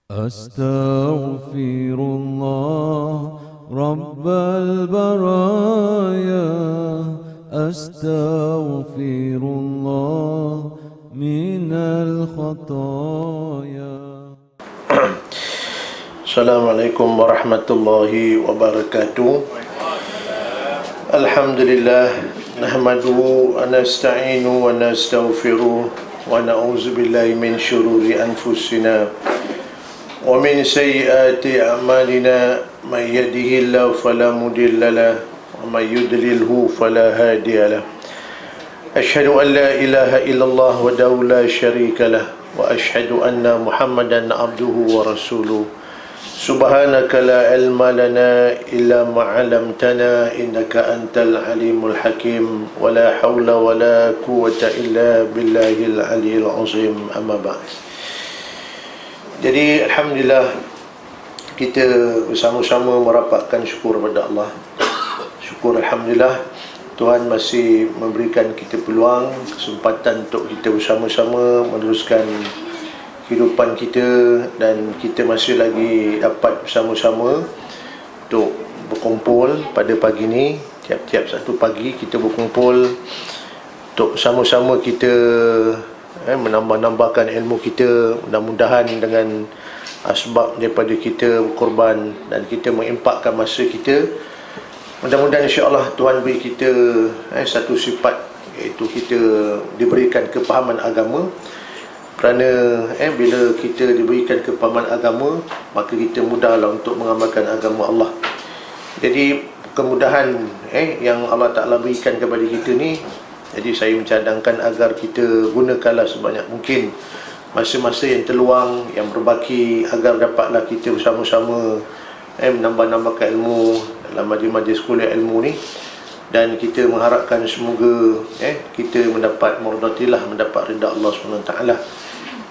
Astaghfirullah Rabbal baraya, Astaghfirullah minal khataya. Assalamualaikum warahmatullahi wabarakatuh. Alhamdulillah, nahmaduhu wa nasta'inu wa nastaghfiruh wa na'udzu billahi min syururi anfusina wa min sayyiati a'malina. May yahdihillahu fala mudilla lahu wa may yudlilhu fala hadiya lahu. Asyhadu an la ilaha illallah wahdahu la syarika lah wa asyhadu anna Muhammadan abduhu wa rasuluh. Subhanaka la ilma lana illa ma 'allamtana innaka antal alimul hakim wa la haula wa la quwwata illa billahil aliyil azim. Amma ba'd. Jadi alhamdulillah kita bersama-sama merapatkan syukur kepada Allah. Syukur alhamdulillah Tuhan masih memberikan kita peluang, kesempatan untuk kita bersama-sama meneruskan kehidupan kita, dan kita masih lagi dapat bersama-sama untuk berkumpul pada pagi ni. Tiap-tiap satu pagi kita berkumpul untuk sama-sama kita menambah-nambahkan ilmu kita. Mudah-mudahan dengan sebab daripada kita berkorban dan kita mengimpakkan masa kita, mudah-mudahan insya-Allah Tuhan beri kita satu sifat, iaitu kita diberikan kepahaman agama. Kerana bila kita diberikan kepahaman agama, maka kita mudahlah untuk mengamalkan agama Allah. Jadi kemudahan yang Allah Ta'ala berikan kepada kita ni, jadi saya mencadangkan agar kita gunakanlah sebanyak mungkin masa-masa yang terluang, yang berbaki, agar dapatlah kita bersama-sama menambah-nambahkan ilmu dalam majlis-majlis kuliah ilmu ni. Dan kita mengharapkan semoga kita mendapat murdatillah, mendapat ridha Allah SWT.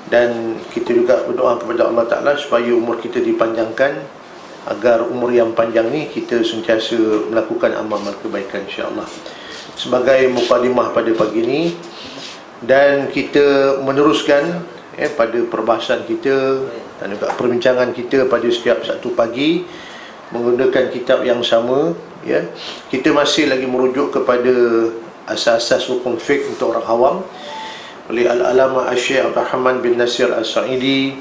Dan kita juga berdoa kepada Allah Ta'ala supaya umur kita dipanjangkan, agar umur yang panjang ni kita sentiasa melakukan amal-amal kebaikan insya-Allah. Sebagai mukadimah pada pagi ni, dan kita meneruskan pada perbahasan kita dan juga perbincangan kita pada setiap satu pagi menggunakan kitab yang sama. Kita masih lagi merujuk kepada asas-asas hukum fiqh untuk orang awam oleh Al-Alama Asy-Syaikh Abdul Rahman bin Nasir As-Sa'idi.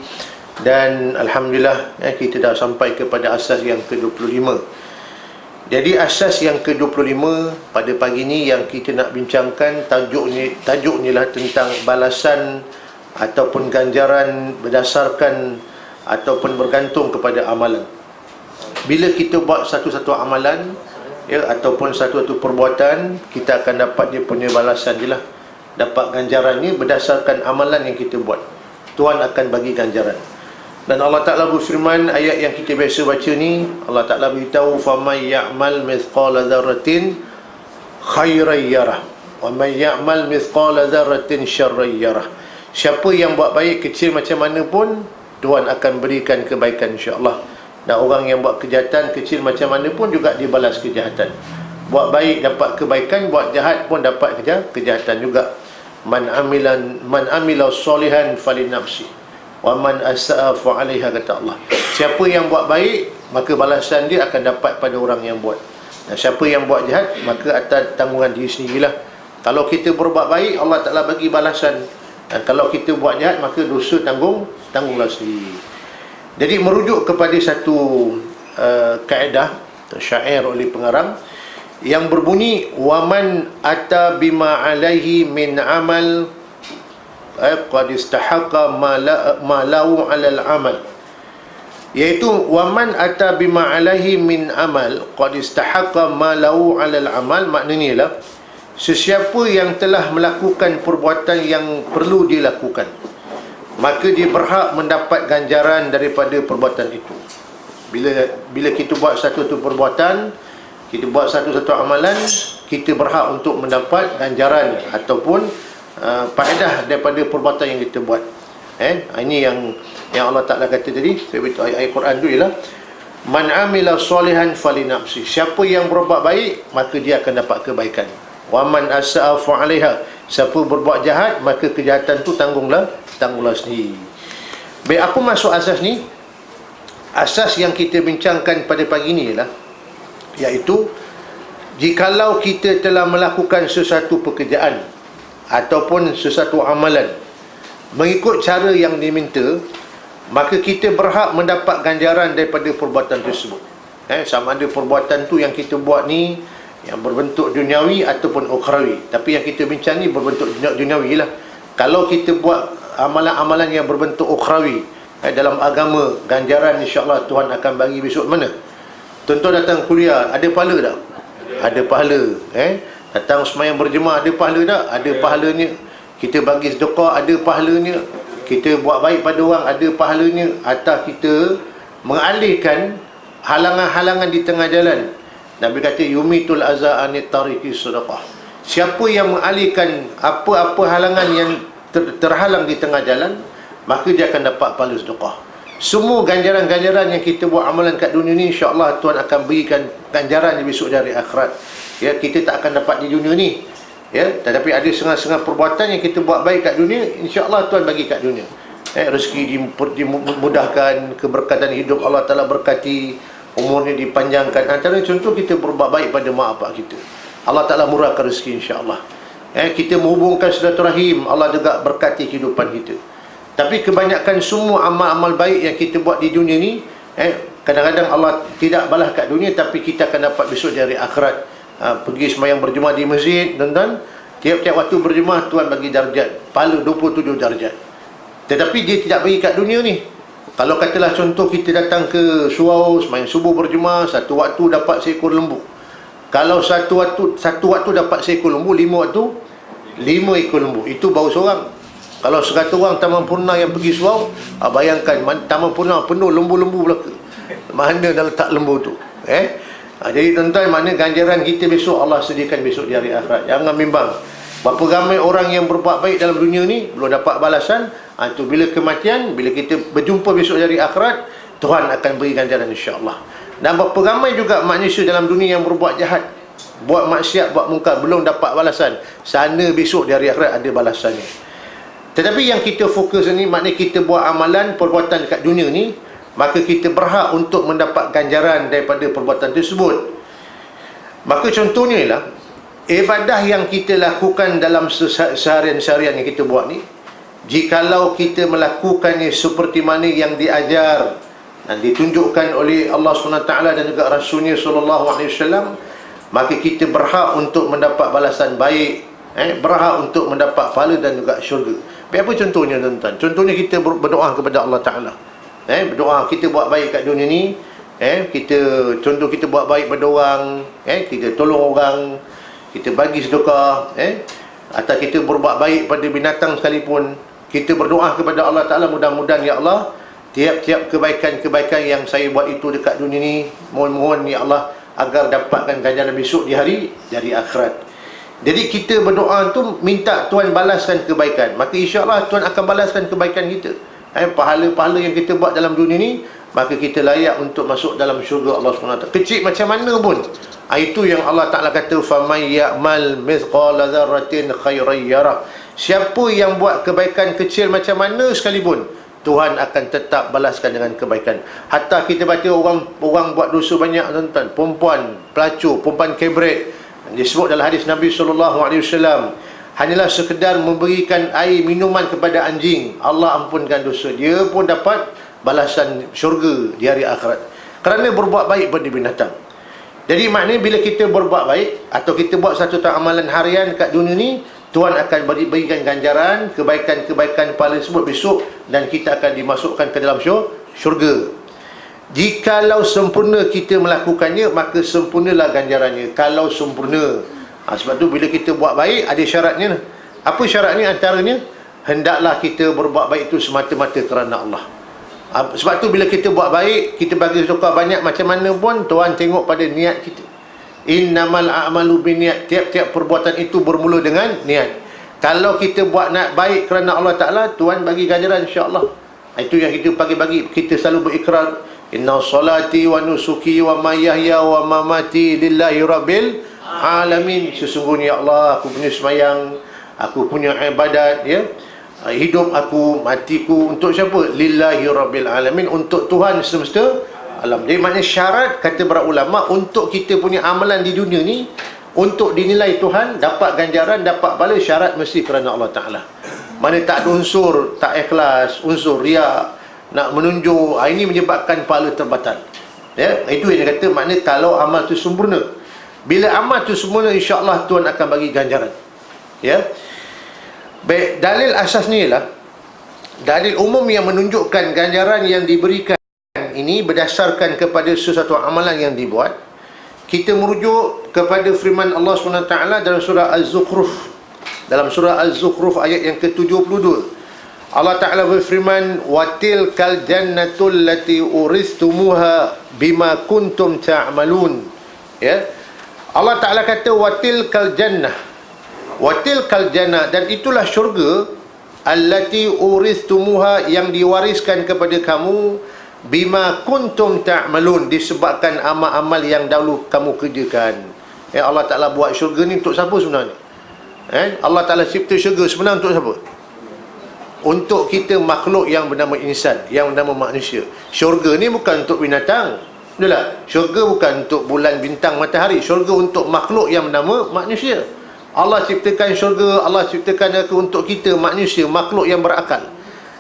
Dan alhamdulillah kita dah sampai kepada asas yang ke-25. Jadi asas yang ke-25 pada pagi ni yang kita nak bincangkan, tajuknya lah tentang balasan ataupun ganjaran berdasarkan ataupun bergantung kepada amalan. Bila kita buat satu-satu amalan ataupun satu-satu perbuatan, kita akan dapat dia punya balasan je lah, dapat ganjaran ni berdasarkan amalan yang kita buat. Tuhan akan bagi ganjaran. Dan Allah Ta'ala berfirman, ayat yang kita biasa baca ni, Allah Ta'ala beritahu, faman ya'mal mithqala dzarratin khairan yarah wa man ya'mal mithqala dzarratin syarran yarah. Siapa yang buat baik kecil macam mana pun, Tuhan akan berikan kebaikan insya-Allah. Dan orang yang buat kejahatan kecil macam mana pun juga dibalas kejahatan. Buat baik dapat kebaikan, buat jahat pun dapat kejahatan juga. Man amila solihan falinafsi wa man asaa fa 'alaiha, kata Allah. Siapa yang buat baik, maka balasan dia akan dapat pada orang yang buat. Dan siapa yang buat jahat, maka atas tanggungan diri sendirilah. Kalau kita berbuat baik, Allah Ta'ala bagi balasan. Dan kalau kita buat jahat, maka dosa tanggunglah sendiri. Jadi merujuk kepada satu kaedah syair oleh pengarang yang berbunyi, waman ata bima alaihi min amal qad istahaqqa ma lahu 'alal amal. Iaitu waman ata bima alaihi min amal qad istahaqqa ma lahu 'alal amal. Maknanya ialah sesiapa yang telah melakukan perbuatan yang perlu dilakukan, maka dia berhak mendapat ganjaran daripada perbuatan itu. Bila kita buat satu perbuatan, kita buat satu amalan, kita berhak untuk mendapat ganjaran ataupun faedah daripada perbuatan yang kita buat. Ini yang Allah Ta'ala kata tadi, ayat Quran tu ialah man amila solihan falinafsi. Siapa yang berbuat baik, maka dia akan dapat kebaikan. Wa man asaa fa 'alaiha. Siapa berbuat jahat, maka kejahatan tu tanggunglah sendiri. Baik, apa maksud asas ni? asas yang kita bincangkan pada pagi ini ialah, iaitu jikalau kita telah melakukan sesuatu pekerjaan ataupun sesuatu amalan mengikut cara yang diminta, maka kita berhak mendapat ganjaran daripada perbuatan tersebut. Sama ada perbuatan tu yang kita buat ni yang berbentuk duniawi ataupun ukhrawi. Tapi yang kita bincang ni berbentuk duniawi lah. Kalau kita buat amalan-amalan yang berbentuk ukhrawi dalam agama, ganjaran insya-Allah Tuhan akan bagi besok mana? Tuan-tuan datang kuliah, ada pahala tak? Ada pahala. Datang semayang berjemaah, ada pahala tak? Ada pahalanya. Kita bagi sedekah, ada pahalanya. Kita buat baik pada orang, ada pahalanya. Atau kita mengalihkan halangan-halangan di tengah jalan. Nabi kata yumitul aza anit tariqi sedekah. Siapa yang mengalihkan apa-apa halangan yang terhalang di tengah jalan, maka dia akan dapat pahala sedekah. Semua ganjaran-ganjaran yang kita buat amalan kat dunia ni, insya-Allah Tuhan akan berikan ganjaran di besok dari akhirat. Ya, kita tak akan dapat di dunia ni. Ya, tetapi ada setengah-setengah perbuatan yang kita buat baik kat dunia, insya-Allah Tuhan bagi kat dunia. Rezeki dimudahkan, keberkatan hidup Allah Taala berkati, umurnya dipanjangkan. Antara contoh kita berbuat baik pada mak bapak kita, Allah Taala murahkan rezeki insya-Allah. Kita menghubungkan silaturahim, Allah juga berkati kehidupan kita. Tapi kebanyakan semua amal-amal baik yang kita buat di dunia ni, kadang-kadang Allah tidak balas kat dunia, tapi kita akan dapat besok dari akhirat. Pergi sembahyang berjemaah di masjid, tuan-tuan, tiap-tiap waktu berjemaah Tuhan bagi darjat, pahala 27 darjat. Tetapi dia tidak bagi kat dunia ni. Kalau katalah contoh kita datang ke surau, sembahyang subuh berjemaah, satu waktu dapat seekor lembu. Kalau satu waktu dapat seekor lembu, 5 waktu 5 ekor lembu. Itu baru seorang. Kalau 100 orang taman purna yang pergi surau, bayangkan taman purna penuh lembu-lembu belaka. Mana dah letak lembu tu? Jadi tuan-tuan, makna ganjaran kita besok Allah sediakan besok di hari akhirat. Jangan bimbang. Berapa ramai orang yang berbuat baik dalam dunia ni belum dapat balasan. Itu bila kematian, bila kita berjumpa besok dari akhirat, Tuhan akan beri ganjaran insya-Allah. Dan berapa ramai juga manusia dalam dunia yang berbuat jahat, buat maksiat, buat mungkar, belum dapat balasan. Sana besok di hari akhirat ada balasannya. Tetapi yang kita fokus ni, maknanya kita buat amalan perbuatan dekat dunia ni, maka kita berhak untuk mendapat ganjaran daripada perbuatan tersebut. Maka contohnya ialah ibadah yang kita lakukan dalam seharian-seharian yang kita buat ni, jikalau kita melakukannya seperti mana yang diajar dan ditunjukkan oleh Allah SWT dan juga Rasulnya SAW, maka kita berhak untuk mendapat balasan baik, berhak untuk mendapat pahala dan juga syurga. Apa contohnya tuan-tuan? Contohnya kita berdoa kepada Allah Ta'ala. Berdoa, kita buat baik kat dunia ni, contoh kita buat baik pada orang, kita tolong orang, kita bagi sedekah, atau kita berbuat baik pada binatang sekalipun, kita berdoa kepada Allah Ta'ala, mudah-mudahan ya Allah, tiap-tiap kebaikan-kebaikan yang saya buat itu dekat dunia ni, mohon-mohon ya Allah agar dapatkan ganjaran besok di hari akhirat. Jadi kita berdoa tu minta Tuhan balaskan kebaikan, maka insya-Allah Tuhan akan balaskan kebaikan kita. Pahala-pahala yang kita buat dalam dunia ni, maka kita layak untuk masuk dalam syurga Allah SWT. Kecil macam mana pun, itu yang Allah Ta'ala kata, faman ya'mal mithqala dzarratin khairan yarah. Siapa yang buat kebaikan kecil macam mana sekalipun, Tuhan akan tetap balaskan dengan kebaikan. Hatta kita baca orang buat dosa banyak tuan-tuan, perempuan pelacur, perempuan kebret, disebut dalam hadis Nabi SAW, hanyalah sekedar memberikan air minuman kepada anjing, Allah ampunkan dosa, dia pun dapat balasan syurga di hari akhirat, kerana berbuat baik pada binatang. Jadi maknanya bila kita berbuat baik atau kita buat satu amalan harian kat dunia ni, Tuhan akan berikan ganjaran kebaikan-kebaikan pahala tersebut besok, dan kita akan dimasukkan ke dalam syurga. Jikalau sempurna kita melakukannya, maka sempurnalah ganjarannya. Kalau sempurna, sebab tu bila kita buat baik ada syaratnya. Apa syaratnya? Antaranya, hendaklah kita berbuat baik itu semata-mata kerana Allah. Sebab tu bila kita buat baik, kita bagi sedekah banyak macam mana pun, Tuhan tengok pada niat kita. Innamal a'malu binniat. Tiap-tiap perbuatan itu bermula dengan niat. Kalau kita buat niat baik kerana Allah Ta'ala, Tuhan bagi ganjaran insya-Allah. Itu yang kita bagi-bagi. Kita selalu berikrar, inna salati wa nusuki wa mahyaya wa mamati lillahi rabbil alamin. Sesungguhnya ya Allah, aku punya semayang, aku punya ibadat, hidup aku, matiku untuk siapa? Lillahi rabbil alamin, untuk Tuhan semesta alam. Jadi maknanya syarat, kata para ulama, untuk kita punya amalan di dunia ni, untuk dinilai Tuhan, dapat ganjaran, dapat pahala, syarat mesti kerana Allah Ta'ala. Mana tak ada unsur tak ikhlas, unsur riak, nak menunjuk, ini menyebabkan pahala terbatal. Ya, itu yang dia kata, maknanya kalau amal tu sempurna. Bila amal tu sempurna, insya-Allah Tuhan akan bagi ganjaran. Ya. Baik, dalil asasnya ialah dalil umum yang menunjukkan ganjaran yang diberikan ini berdasarkan kepada sesuatu amalan yang dibuat. Kita merujuk kepada firman Allah SWT dalam surah Az-Zukhruf. Dalam surah Az-Zukhruf ayat yang ke-72, Allah Ta'ala berfirman, "Watilkal jannatul lati uristumuha bima kuntum ta'malun." Ya. Allah Ta'ala kata watilkal jannah. Watilkal jannah, dan itulah syurga allati uristumuha, yang diwariskan kepada kamu, bima kuntum ta'malun, disebabkan amal-amal yang dahulu kamu kerjakan. Allah Ta'ala buat syurga ni untuk siapa sebenarnya? Allah Ta'ala cipta syurga sebenarnya untuk siapa? Untuk kita makhluk yang bernama insan, yang bernama manusia. Syurga ni bukan untuk binatang. Betul tak? Syurga bukan untuk bulan, bintang, matahari. Syurga untuk makhluk yang bernama manusia. Allah ciptakan syurga, Allah ciptakan neraka untuk kita manusia, makhluk yang berakal.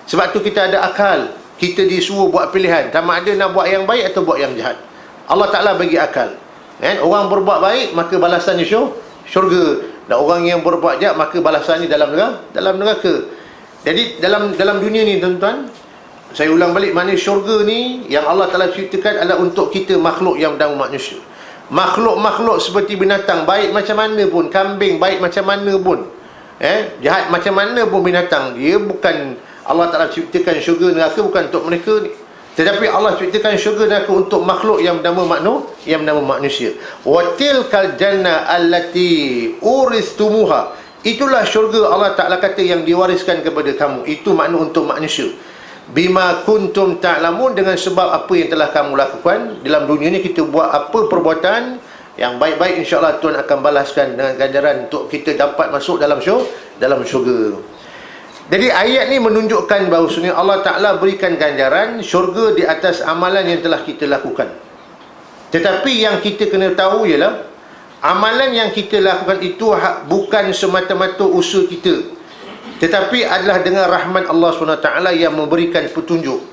Sebab tu kita ada akal. Kita disuruh buat pilihan, sama ada nak buat yang baik atau buat yang jahat. Allah Ta'ala bagi akal. Orang berbuat baik, maka balasannya syurga. Dan orang yang berbuat jahat, maka balasannya dalam neraka. Jadi dalam dunia ni, tuan-tuan, saya ulang balik, mana syurga ni yang Allah Ta'ala ciptakan adalah untuk kita makhluk yang bernama manusia. Makhluk-makhluk seperti binatang, baik macam mana pun, kambing baik macam mana pun, jahat macam mana pun binatang, dia bukan, Allah Ta'ala ciptakan syurga neraka bukan untuk mereka ni. Tetapi Allah ciptakan syurga neraka untuk makhluk yang bernama manusia. Watilkal jannah allati uristumuha, itulah syurga Allah Ta'ala kata yang diwariskan kepada kamu. Itu makna untuk manusia. Bima kuntum ta'lamun, dengan sebab apa yang telah kamu lakukan dalam dunia ni. Kita buat apa perbuatan yang baik-baik, insya-Allah Tuhan akan balaskan dengan ganjaran untuk kita dapat masuk dalam syurga. Jadi ayat ni menunjukkan bahawasanya Allah Ta'ala berikan ganjaran syurga di atas amalan yang telah kita lakukan. Tetapi yang kita kena tahu ialah amalan yang kita lakukan itu bukan semata-mata usaha kita, tetapi adalah dengan rahmat Allah SWT yang memberikan petunjuk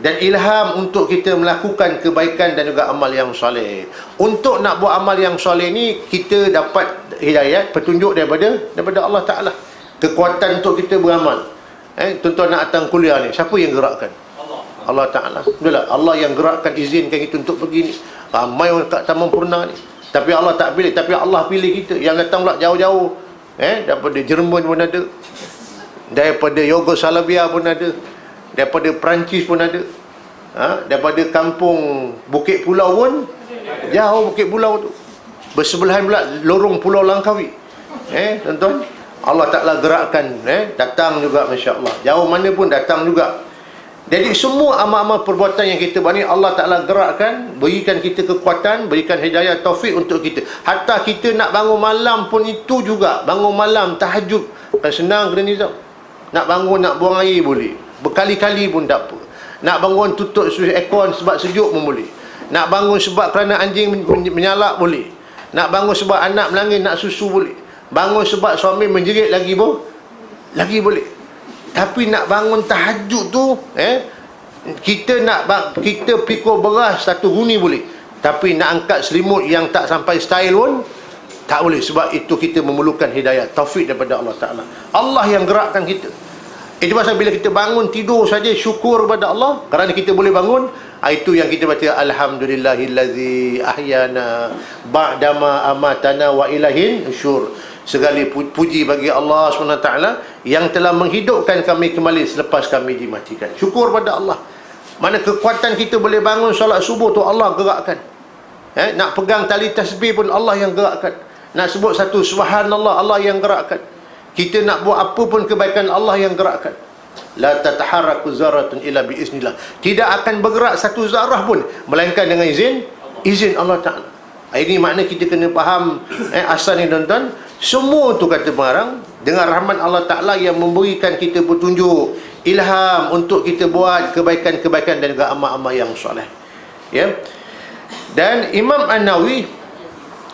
dan ilham untuk kita melakukan kebaikan dan juga amal yang soleh. Untuk nak buat amal yang soleh ni, kita dapat hidayat, petunjuk daripada Allah Ta'ala. Kekuatan untuk kita beramal. Tuan-tuan nak datang kuliah ni, siapa yang gerakkan? Allah Ta'ala. Betul tak? Allah yang gerakkan, izinkan kita untuk pergi ni. Ramai orang kat Taman Purna ni, tapi Allah tak pilih. Tapi Allah pilih kita. Yang datang pula jauh-jauh, daripada Jerman pun ada, daripada Yugoslavia pun ada, daripada Perancis pun ada, daripada kampung Bukit Pulau pun jauh. Bukit Pulau tu bersebelahan pula lorong Pulau Langkawi. Tuan-tuan, Allah Ta'ala gerakkan, datang juga, masya-Allah, jauh mana pun datang juga. Jadi semua amal-amal perbuatan yang kita buat ni, Allah Ta'ala gerakkan, berikan kita kekuatan, berikan hidayah, taufik untuk kita. Hatta kita nak bangun malam pun itu juga. Bangun malam, tahajud, kan senang kena nizam. Nak bangun, nak buang air boleh, berkali-kali pun tak apa. Nak bangun tutup switch aircon sebab sejuk pun boleh. Nak bangun sebab kerana anjing menyalak boleh. Nak bangun sebab anak melangis nak susu boleh. Bangun sebab suami menjerit lagi boleh. Tapi nak bangun tahajud tu, kita pikul beras 1 huni boleh. Tapi nak angkat selimut yang tak sampai style pun tak boleh. Sebab itu kita memerlukan hidayah, taufik daripada Allah Ta'ala. Allah yang gerakkan kita. Itu pasal bila kita bangun tidur saja, syukur kepada Allah kerana kita boleh bangun. Itu yang kita baca, alhamdulillahillazi ahyana ba'dama amatana wa ilahin nusyur. Segala puji bagi Allah SWT yang telah menghidupkan kami kembali selepas kami dimatikan. Syukur pada Allah. Mana kekuatan kita boleh bangun solat subuh tu Allah gerakkan. Nak pegang tali tasbih pun Allah yang gerakkan. Nak sebut satu subhanallah, Allah yang gerakkan. Kita nak buat apa pun kebaikan, Allah yang gerakkan. La tataharraku zarratun illa biiznillah. Tidak akan bergerak satu zarah pun melainkan dengan izin Allah Ta'ala. Ini makna kita kena faham asal ni, tuan-tuan. Semua tu, kata pengarang, dengan rahmat Allah Ta'ala yang memberikan kita petunjuk, ilham untuk kita buat kebaikan-kebaikan dan juga amal-amal yang soleh. Ya. Dan Imam An-Nawawi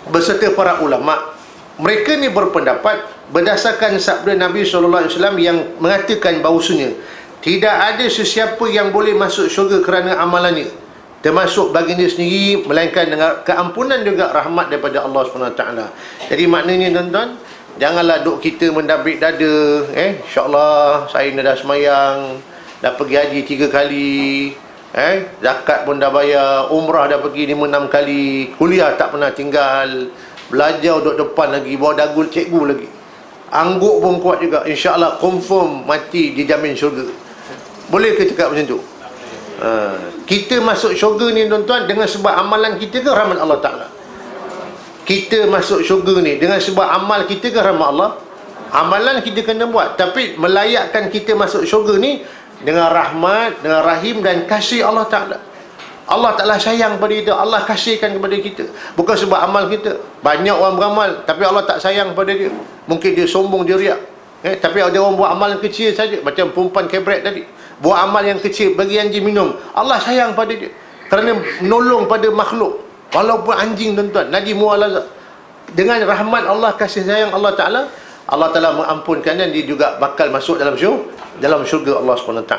beserta para ulama, mereka ni berpendapat berdasarkan sabda Nabi SAW yang mengatakan bahawasanya tidak ada sesiapa yang boleh masuk syurga kerana amalannya, termasuk baginda sendiri, melainkan dengan keampunan juga rahmat daripada Allah SWT. Jadi maknanya tuan-tuan, janganlah duk kita mendabik dada, insyaAllah saya dah semayang, dah pergi haji 3 kali, zakat pun dah bayar, umrah dah pergi 5-6 kali, kuliah tak pernah tinggal, belajar duduk depan lagi, bawa dagu cikgu lagi, angguk pun kuat juga, insyaAllah confirm mati dijamin syurga. Boleh ke cakap macam tu? Kita masuk syurga ni tuan-tuan dengan sebab amalan kita ke rahmat Allah Ta'ala? Kita masuk syurga ni dengan sebab amal kita ke rahmat Allah? Amalan kita kena buat, tapi melayakkan kita masuk syurga ni dengan rahmat, dengan rahim dan kasih Allah Ta'ala. Allah Ta'ala sayang pada kita, Allah kasihkan kepada kita, bukan sebab amal kita. Banyak orang beramal tapi Allah tak sayang pada dia. Mungkin dia sombong, dia riak, tapi ada orang buat amal yang kecil saja, macam perempuan kebret tadi, buat amal yang kecil, bagi anjing minum, Allah sayang pada dia kerana menolong pada makhluk. Walaupun anjing tuan-tuan, Nabi Mu'alazah, dengan rahmat Allah, kasih sayang Allah Ta'ala, Allah Ta'ala mengampunkan dan dia juga bakal masuk dalam syurga Allah SWT.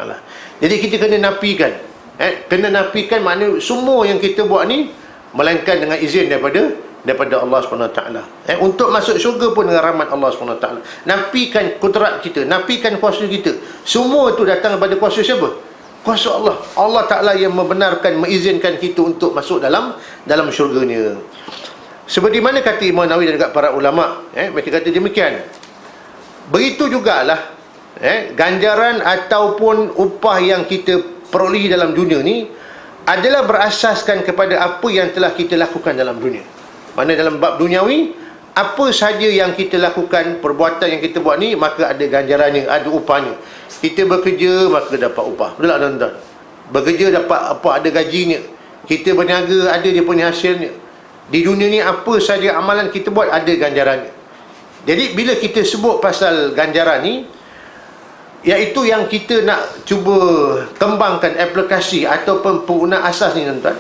Jadi kita kena nafikan, kena nafikan maknanya semua yang kita buat ni melainkan dengan izin daripada Allah SWT. Untuk masuk syurga pun dengan rahmat Allah SWT. Nafikan kudrat kita, nafikan kuasa kita, semua itu datang daripada kuasa siapa? Kuasa Allah. Allah Ta'ala yang membenarkan, mengizinkan kita untuk masuk dalam syurganya. Seperti mana kata Imam Nawawi dan juga para ulama, mereka kata demikian. Begitu jugalah ganjaran ataupun upah yang kita perolehi dalam dunia ni adalah berasaskan kepada apa yang telah kita lakukan dalam dunia. Mana dalam bab duniawi, apa saja yang kita lakukan, perbuatan yang kita buat ni, maka ada ganjarannya, ada upahnya. Kita bekerja maka dapat upah. Betul tak tuan-tuan? Bekerja dapat apa, ada gajinya. Kita berniaga ada dia punya hasilnya. Di dunia ni apa saja amalan kita buat ada ganjarannya. Jadi bila kita sebut pasal ganjaran ni, iaitu yang kita nak cuba kembangkan aplikasi ataupun penggunaan asas ni tuan-tuan.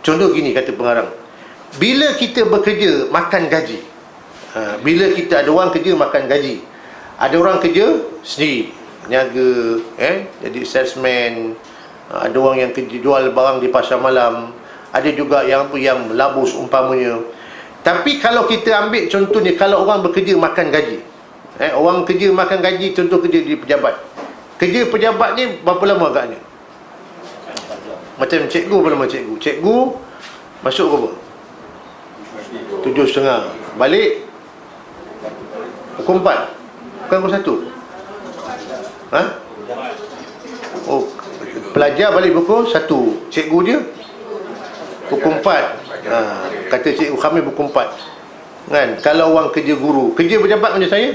Contoh gini kata pengarang, bila kita bekerja makan gaji, bila kita ada orang kerja makan gaji, ada orang kerja sendiri, niaga, jadi salesman, ada orang yang kerja jual barang di pasar malam, ada juga yang melabus umpamanya. Tapi kalau kita ambil contohnya, kalau orang bekerja makan gaji, orang kerja makan gaji, contoh kerja di pejabat. Kerja pejabat ni berapa lama agaknya? Macam cikgu, berapa lama cikgu? Cikgu masuk berapa? 7.30. Balik pukul 4. Bukan pukul 1. Oh, pelajar balik pukul 1. Cikgu dia pukul 4. Kata cikgu kami pukul 4 kan. Kalau orang kerja guru, kerja pejabat macam saya,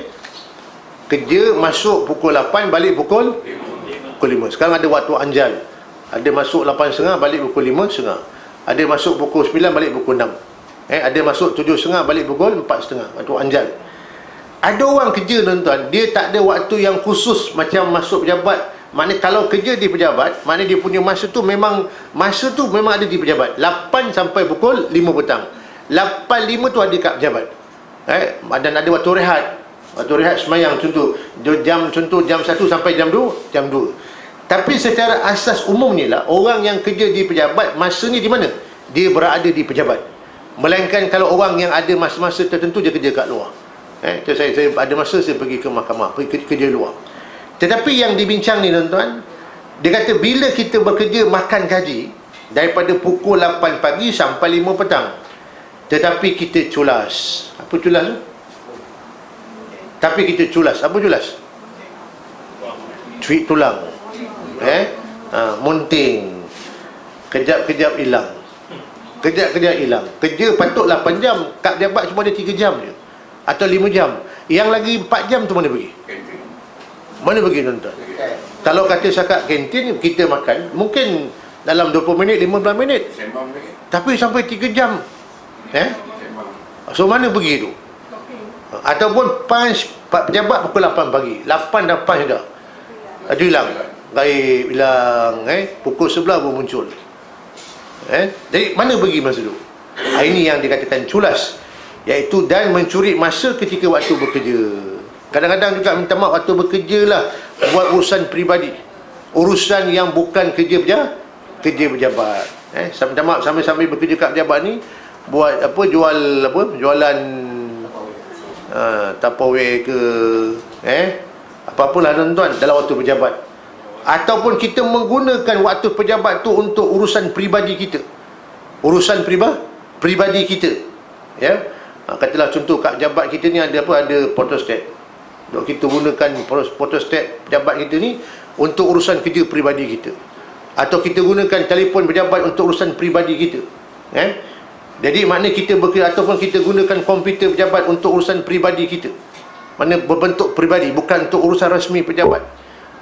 kerja masuk pukul 8, balik pukul 5. Sekarang ada waktu anjal, ada masuk 8.30, balik pukul 5.30. Ada masuk pukul 9, balik pukul 6. Ada masuk 7.30, balik pukul 4.30, waktu anjal. Ada orang kerja tuan-tuan, dia tak ada waktu yang khusus macam masuk pejabat. Maknanya kalau kerja di pejabat, maknanya dia punya masa tu memang ada di pejabat, 8 sampai pukul 5 petang. 8.5 tu ada kat pejabat. Dan ada waktu rehat. Waktu rehat semayang contoh jam 1 sampai jam 2. Tapi secara asas umumnya lah, orang yang kerja di pejabat masanya di mana? Dia berada di pejabat. Melainkan kalau orang yang ada masa-masa tertentu dia kerja kat luar. Saya ada masa saya pergi ke mahkamah, pergi kerja luar. Tetapi yang dibincang ni tuan-tuan, dia kata bila kita bekerja makan gaji daripada pukul 8 pagi sampai 5 petang, tetapi kita culas. Apa culas tu? Tapi kita culas. Apa culas? Cuik tulang, munting, kejap-kejap hilang, kejap-kejap hilang. Kerja patut 8 jam, kat pejabat cuma ada 3 jam je, atau 5 jam. Yang lagi 4 jam tu mana pergi? Mana pergi tuan-tuan? Kalau kata cakap kantin, kita makan mungkin dalam 20 minit, 15 minit, tapi sampai 3 jam. So mana pergi tu? Ataupun punch pejabat pukul 8 pagi, 8 dah punch dah, ada hilang, gaib hilang, pukul 11 baru muncul. Jadi mana pergi masa tu? Ini yang dikatakan culas, iaitu dan mencuri masa ketika waktu bekerja. Kadang-kadang juga minta maaf, waktu bekerja lah buat urusan peribadi, urusan yang bukan kerja pejabat. Minta maaf, sambil bekerja kat pejabat ni buat apa, jualan Tupperware ke apa-apalah tuan-tuan dalam waktu pejabat. Ataupun kita menggunakan waktu pejabat tu untuk urusan peribadi kita, urusan peribadi kita, ya. Katalah contoh kat pejabat kita ni ada apa, ada photostat. Kita gunakan photostat pejabat kita ni untuk urusan kerja peribadi kita, atau kita gunakan telefon pejabat untuk urusan peribadi kita. Jadi maknanya kita bekerja, ataupun kita gunakan komputer pejabat untuk urusan peribadi kita, mana berbentuk peribadi, bukan untuk urusan rasmi pejabat.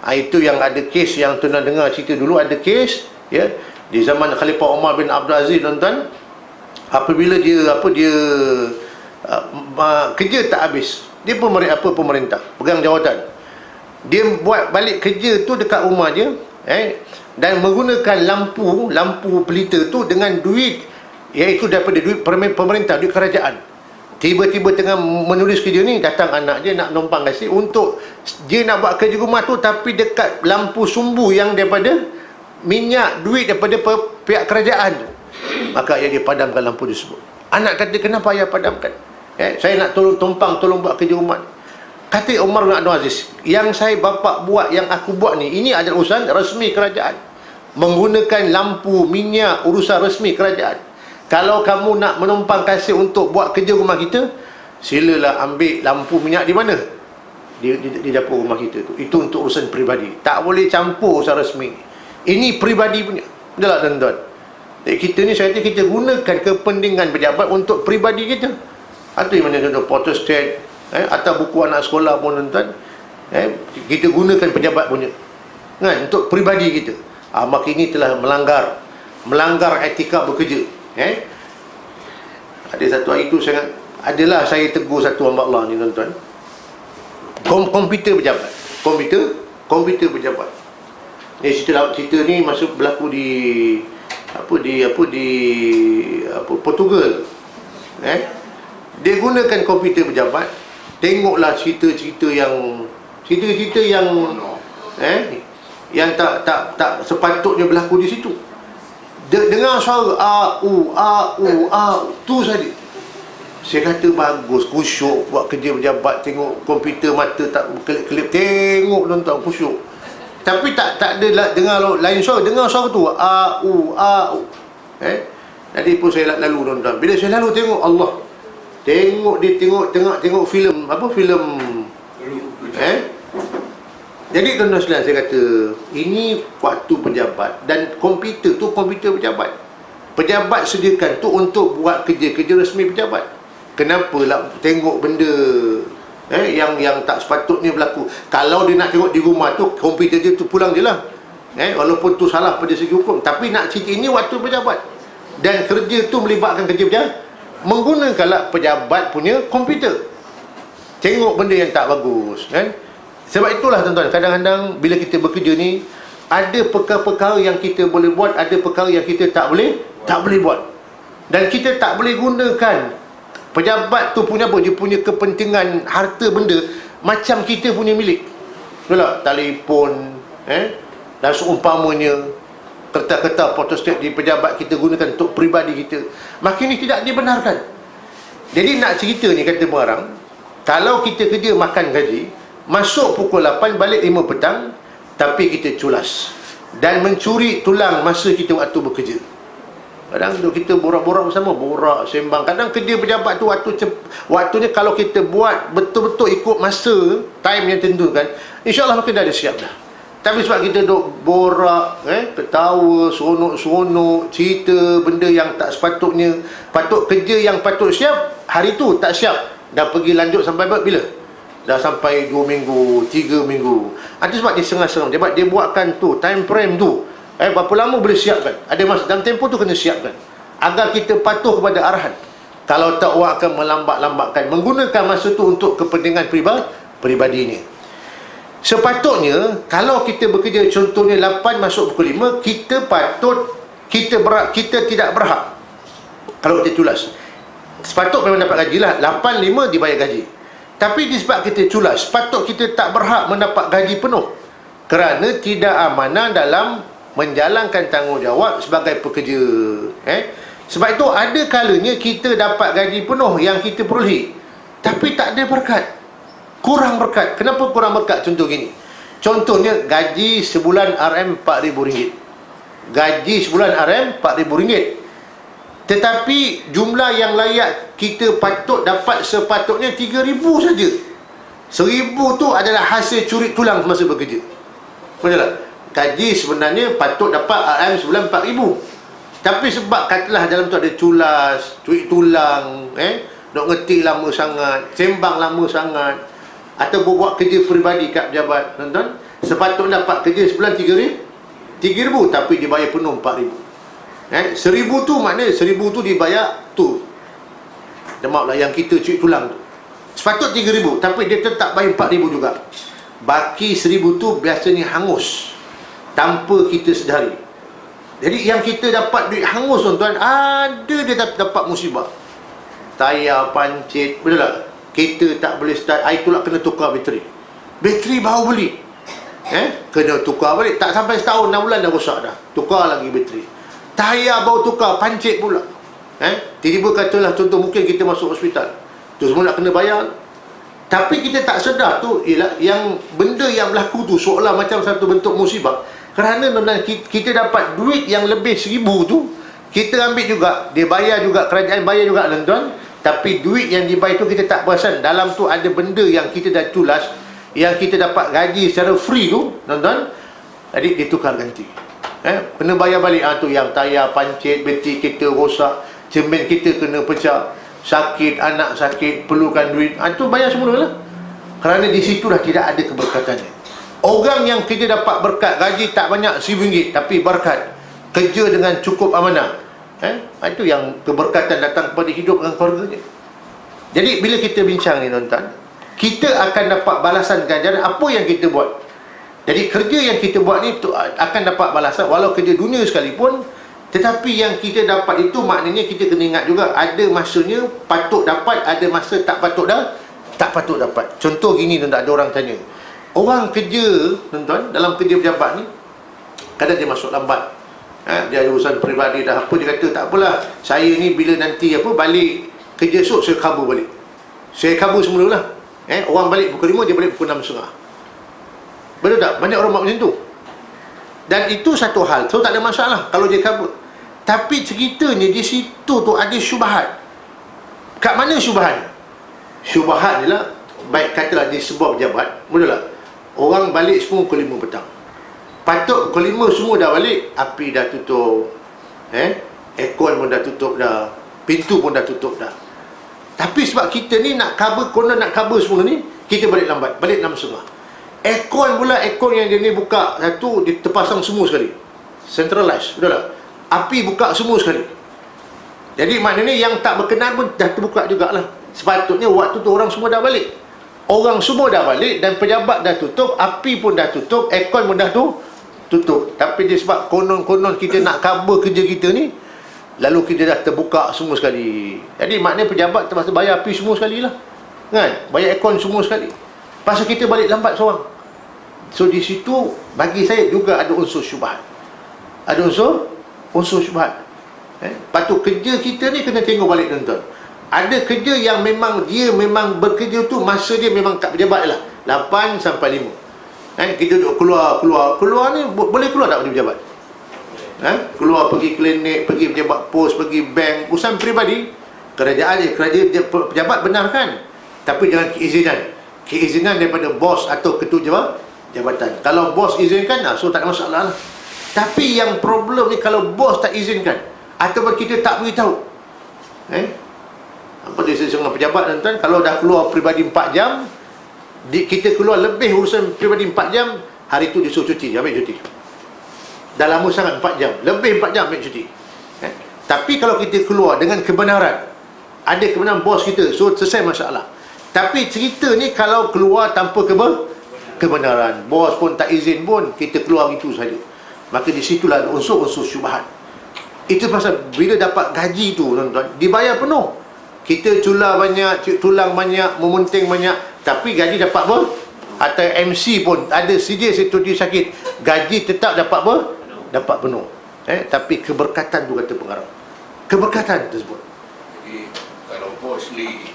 Itu yang ada kes yang tuan dengar cerita dulu, ada kes, ya, di zaman Khalifah Umar bin Abdul Aziz, tuan-tuan, apabila dia kerja tak habis, dia pemerintah, pegang jawatan, dia buat balik kerja tu dekat rumah dia, dan menggunakan lampu pelita tu dengan duit, iaitu daripada duit pemerintah, duit kerajaan. Tiba-tiba tengah menulis kerja ni, datang anak dia nak numpang kasih, untuk dia nak buat kerja rumah tu, tapi dekat lampu sumbu yang daripada minyak, duit daripada pihak kerajaan tu. Maka ayah dia padamkan lampu tersebut. Anak kata, kenapa ayah padamkan? Saya nak tolong buat kerja rumah. Kata Umar bin Abdul Aziz, yang saya bapak buat, yang aku buat ni, ini adalah urusan rasmi kerajaan, menggunakan lampu minyak, urusan rasmi kerajaan. Kalau kamu nak menumpang kasih untuk buat kerja rumah kita, silalah ambil lampu minyak di mana? Di dapur rumah kita tu. Itu untuk urusan peribadi, tak boleh campur urusan rasmi. Ini peribadi punya. Itulah tuan-tuan. Jadi kita ni, saya kata, kita gunakan kepentingan pejabat untuk peribadi kita. Atau yang mana contoh photostat, atau buku anak sekolah pun, tuan-tuan, kita gunakan pejabat punya, kan, untuk peribadi kita. Maka ini telah melanggar etika bekerja. Ada satu hari tu saya tegur satu hamba Allah ni, tuan-tuan, komputer pejabat, komputer pejabat. Cerita ni masuk berlaku di Portugal. Dia gunakan komputer pejabat. Tengoklah cerita-cerita yang yang tak sepatutnya berlaku di situ. Dengar suara tu saja. Saya kata bagus, kusyuk buat kerja pejabat, tengok komputer, mata tak kelip-kelip, tengok, tuan-tuan, kusyuk. Tapi tak ada dengar lain suara, dengar suara tu Jadi pun saya lalu, tuan-tuan. Bila saya lalu tengok, Allah, tengok filem Jadi tuan-tuan sekalian, saya kata ini waktu pejabat, dan komputer tu komputer pejabat. Pejabat sediakan tu untuk buat kerja-kerja rasmi pejabat. Kenapa lah tengok benda yang tak sepatutnya berlaku? Kalau dia nak tengok di rumah tu, komputer dia tu pulang je lah. Walaupun tu salah pada segi hukum, tapi nak cerita ini waktu pejabat, dan kerja tu melibatkan kerja pejabat, menggunakanlah pejabat punya komputer. Tengok benda yang tak bagus, kan? Sebab itulah, tuan-tuan, kadang-kadang bila kita bekerja ni, ada perkara-perkara yang kita boleh buat, ada perkara yang kita tak boleh buat. Dan kita tak boleh gunakan pejabat tu punya apa, dia punya kepentingan harta benda macam kita punya milik. Betul tak? Telefon, dan seumpamanya kertas-kertas photostat di pejabat kita gunakan untuk peribadi kita, maka ini tidak dibenarkan. Jadi nak cerita ni, kata orang, kalau kita kerja makan gaji, masuk pukul 8, balik 5 petang, tapi kita culas dan mencuri tulang masa kita waktu bekerja. Kadang tu kita borak-borak bersama, borak, sembang. Kadang kerja pejabat tu waktunya kalau kita buat betul-betul ikut masa, time yang tentukan, insya-Allah maka dah ada siap dah. Tapi sebab kita duk borak, ketawa, seronok-seronok, cerita benda yang tak sepatutnya, patut kerja yang patut siap, hari tu tak siap, dah pergi lanjut sampai bila? Dah sampai 2 minggu, 3 minggu. Itu sebab dia sengaja, dia buatkan tu, time frame tu, berapa lama boleh siapkan. Ada masa dalam tempoh tu kena siapkan, agar kita patuh kepada arahan. Kalau tak, orang akan melambat-lambatkan, menggunakan masa tu untuk kepentingan peribadinya. Sepatutnya, kalau kita bekerja contohnya 8 masuk pukul 5, kita patut kita tidak berhak kalau kita culas. Sepatut memang dapat gaji lah, 85 dibayar gaji. Tapi disebab kita culas, sepatut kita tak berhak mendapat gaji penuh, kerana tidak amanah dalam menjalankan tanggungjawab sebagai pekerja. Sebab itu ada kalanya kita dapat gaji penuh yang kita perolehi, tapi tak ada berkat, kurang berkat. Kenapa kurang berkat? Contoh gini, contohnya gaji sebulan RM RM4,000. Gaji sebulan RM RM4,000, tetapi jumlah yang layak kita patut dapat sepatutnya 3,000 saja. 1,000 tu adalah hasil curi tulang semasa bekerja. Betul tak? Gaji sebenarnya patut dapat RM sebulan RM4,000, tapi sebab katalah dalam tu ada culas, curi tulang, nak ngerti lama sangat, sembang lama sangat, atau buat kerja peribadi kat pejabat, tuan-tuan, sepatutnya dapat kerja sebulan 3,000, tapi dibayar penuh 4,000. 1,000 tu maknanya 1,000 tu dibayar tu, maaflah, yang kita curi tulang tu sepatut 3,000, tapi dia tetap bayar 4,000 juga. Baki 1,000 tu biasanya hangus tanpa kita sedari. Jadi yang kita dapat duit hangus, tuan-tuan, ada dia dapat musibah, tayar pancit, betul tak? Kereta tak boleh start, itulah kena tukar bateri baru beli, kena tukar balik, tak sampai setahun 6 bulan dah rosak dah, tukar lagi bateri. Tayar baru tukar, pancit pula, tiba-tiba katalah contoh, mungkin kita masuk hospital, tu semua nak kena bayar. Tapi kita tak sedar tu ialah yang benda yang berlaku tu seolah macam satu bentuk musibah, kerana kita dapat duit yang lebih 1,000 tu, kita ambil juga, dia bayar juga, kerajaan bayar juga, tuan-tuan, tapi duit yang dibayar tu kita tak perasan. Dalam tu ada benda yang kita dah tulas, yang kita dapat gaji secara free tu, tuan-tuan, jadi ditukar ganti, kena bayar balik. Tu yang tayar pancit, bateri kita rosak, cermin kita kena pecah, sakit, anak sakit, perlukan duit, tu bayar semula lah. Kerana di situ dah tidak ada keberkatannya. Orang yang kita dapat berkat, gaji tak banyak RM1,000, tapi berkat, kerja dengan cukup amanah, itu yang keberkatan datang kepada hidup dengan keluarganya. Jadi bila kita bincang ni, tuan-tuan, kita akan dapat balasan ganjaran apa yang kita buat. Jadi kerja yang kita buat ni akan dapat balasan, walau kerja dunia sekalipun. Tetapi yang kita dapat itu maknanya kita kena ingat juga, ada masanya patut dapat, ada masa tak patut dapat. Contoh gini, tuan-tuan, ada orang tanya, orang kerja, tuan-tuan, dalam kerja pejabat ni, kadang dia masuk lambat, dia ada urusan peribadi dah apa, dia kata tak apalah, saya ni bila nanti balik kerja esok, saya cover balik, saya cover semula lah. Orang balik pukul 5, dia balik pukul 6.30. Betul tak? Banyak orang buat macam tu, dan itu satu hal, so tak ada masalah kalau dia cover. Tapi ceritanya di situ tu ada syubhat. Kat mana syubhat? Syubhat ialah, baik katalah di sebuah pejabat, betul tak? Orang balik semua pukul 5 petang, patut pukul 5 semua dah balik, api dah tutup, aircon pun dah tutup dah, pintu pun dah tutup dah. Tapi sebab kita ni nak cover, konon nak cover semua ni, kita balik lambat, balik 6.30. Aircon pula, aircon yang dia ni buka satu, dia terpasang semua sekali, centralized, betul tak? Api buka semua sekali. Jadi maknanya yang tak berkenan pun dah terbuka jugalah. Sepatutnya waktu tu orang semua dah balik, orang semua dah balik, dan pejabat dah tutup, api pun dah tutup, aircon pun dah tutup. Tapi dia sebab konon-konon kita nak cover kerja kita ni, lalu kita dah terbuka semua sekali. Jadi maknanya pejabat terpaksa bayar api semua sekali lah, kan? Bayar aircon semua sekali, pasal kita balik lambat seorang. So di situ bagi saya juga ada unsur syubhat, ada unsur syubhat. Patut kerja kita ni kena tengok balik, tuan-tuan. Ada kerja yang memang dia memang bekerja tu masa dia memang kat pejabat lah, 8 sampai 5. Kita duduk keluar ni, boleh keluar tak pada pejabat? Keluar pergi klinik, pergi pejabat pos, pergi bank, urusan peribadi, kerajaan pejabat benarkan, tapi jangan keizinan daripada bos atau ketua jabatan. Kalau bos izinkan, so tak ada masalah lah. Tapi yang problem ni kalau bos tak izinkan, ataupun kita tak beritahu, apa dia dengan pejabat, tuan-tuan, kalau dah keluar peribadi 4 jam, kita keluar lebih urusan peribadi 4 jam, hari tu dia suruh cuti, ambil cuti. Dah lama sangat 4 jam, lebih 4 jam ambil cuti. Tapi kalau kita keluar dengan kebenaran, ada kebenaran bos kita, so selesai masalah. Tapi cerita ni kalau keluar tanpa kebenaran, bos pun tak izin pun, kita keluar itu saja, maka di situlah ada unsur-unsur syubhat. Itu pasal bila dapat gaji tu tuan-tuan, dibayar penuh. Kita tulang banyak, memunting banyak, tapi gaji dapat apa? Atau MC pun ada CJ situasi sakit, gaji tetap dapat apa? Dapat penuh. Tapi keberkatan tu kata pengarang. Keberkatan tersebut. Jadi kalau bos ni